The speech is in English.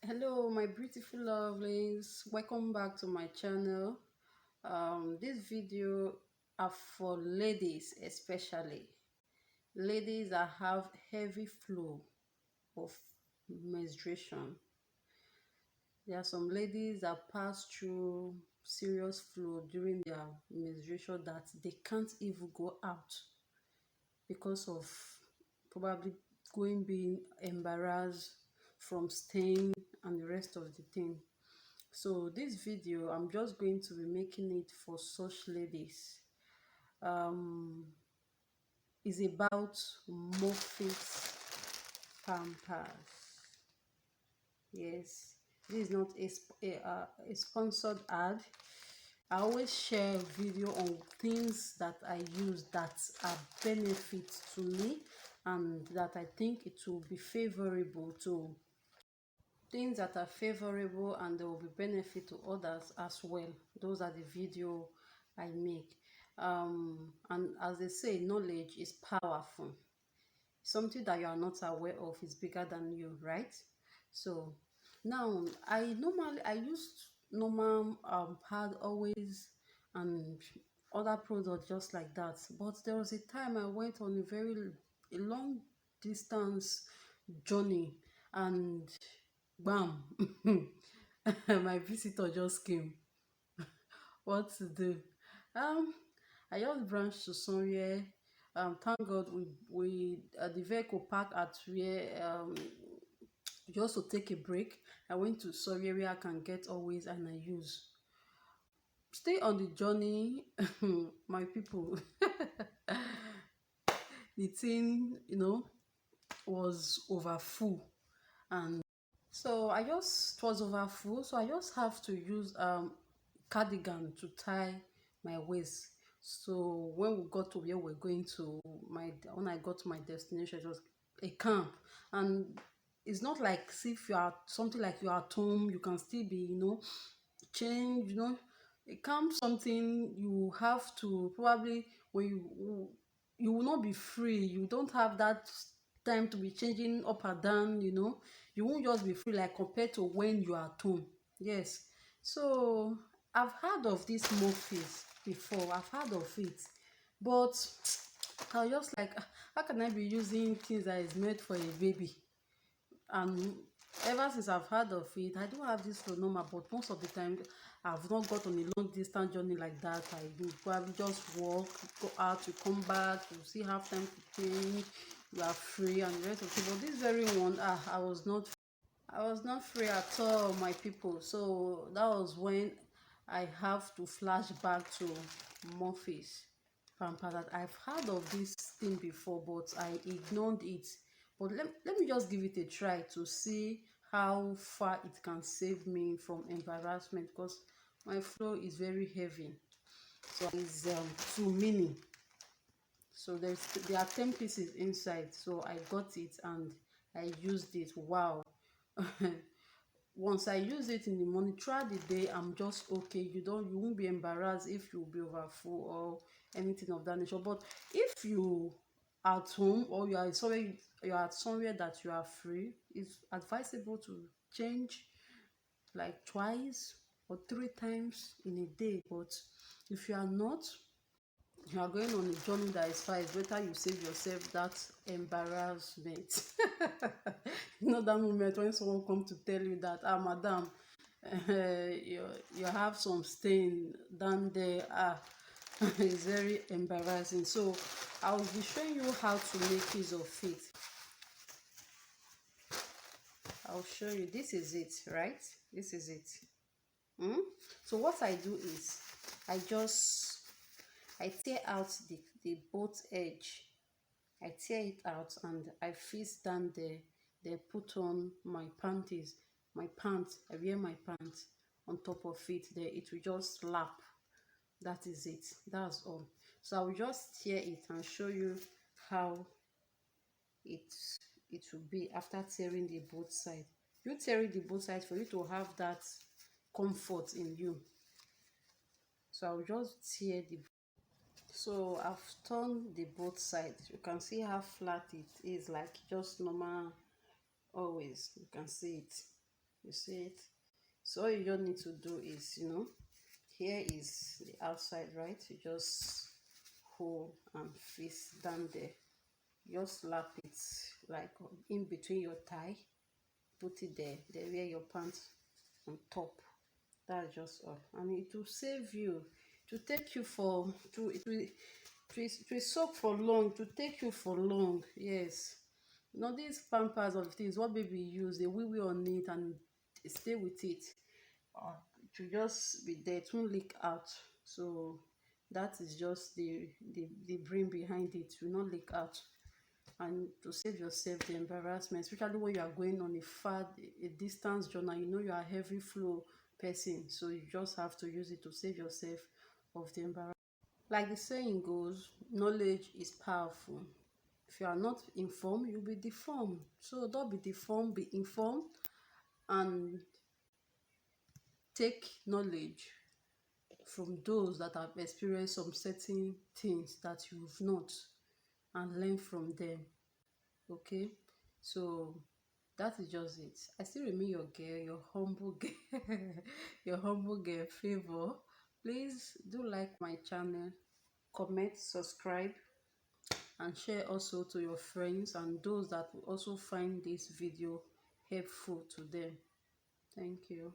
Hello my beautiful lovelies, welcome back to my channel. This video are for ladies, especially ladies that have heavy flow of menstruation. There are some ladies that pass through serious flow during their menstruation that they can't even go out because of probably going being embarrassed from stain and the rest of the thing. So this video, I'm just going to be making it for such ladies. Um, is about mofix pampers. Yes, this is not a sponsored ad. I always share video on things that I use that are benefits to me and that I think it will be favorable to things that are favorable and they will be benefit to others as well. Those are the video I make. And as they say, knowledge is powerful. Something that you are not aware of is bigger than you, right? So now I used normal pad always and other products just like that, but there was a time I went on a long distance journey, and bam, my visitor just came. What to do? Um, I just branched to somewhere. Thank God we the vehicle parked at where just to take a break. I went to somewhere where I can get always and I use. Stay on the journey, my people. The thing, was over full, and so it was over full, so I just have to use cardigan to tie my waist. So when we got to where we're going to, when I got to my destination, it was a camp, and it's not like if you are something like you are at home, you can still be, change, a camp something you have to probably when you will not be free. You don't have that time to be changing up and down, you won't just be free like compared to when you are at home. Yes. So I've heard of this moflix before. I've heard of it, but I was just like, how can I be using things that is made for a baby? And ever since I've heard of it, I do have this phone number, but most of the time I've not got on a long distance journey like that. I do probably just walk, go out, you come back, you see have time to change, you are free and the rest of it. But this very one, I was not free at all, my people. So that was when I have to flash back to Murphy's pamper, that I've heard of this thing before, but I ignored it. But let me just give it a try to see how far it can save me from embarrassment, because my flow is very heavy. So it's too many. So there are 10 pieces inside. So I got it and I used it. Wow. Once I use it in the morning, throughout the day, I'm just okay. You won't be embarrassed if you'll be over full or anything of that nature. But if you at home or you are somewhere that you are free, it's advisable to change like twice or three times in a day. But if you are not, you are going on a journey that is far, it's better you save yourself that embarrassment. That moment when someone come to tell you that, madam, you have some stain down there. It's very embarrassing. So I will be showing you how to make use of it. I'll show you. This is it, right? This is it. So what I do is I tear out the both edge. I tear it out and I fix down there. Then put on my panties, my pants. I wear my pants on top of it. There it will just slap. That is it. That's all. So I will just tear it and show you how it it will be after tearing the both sides. You tearing the both sides for you to have that comfort in you. So I will just tear the. So I've turned the both sides. You can see how flat it is, like just normal always. You can see it. You see it? So all you just need to do is, here is the outside, right? You just hold and fix down there. Just slap it like in between your thigh. Put it there. Then wear your pants on top. That's just all. And it will save you. To take you for to soak for long, to take you for long. Yes. These pampers of things what baby use, they wee wee on it and stay with it. It will just be there, it won't leak out. So that is just the brain behind it. It will not leak out. And to save yourself the embarrassment, especially when you are going on a distance journey, you are a heavy flow person, so you just have to use it to save yourself of the embarrassment. Like the saying goes, knowledge is powerful. If you are not informed, you'll be deformed. So don't be deformed, be informed, and take knowledge from those that have experienced some certain things that you've not, and learn from them. Okay, so that is just it. I still remain your girl, your humble girl, your humble girl. Favor, please do like my channel, comment, subscribe, and share also to your friends and those that will also find this video helpful to them. Thank you.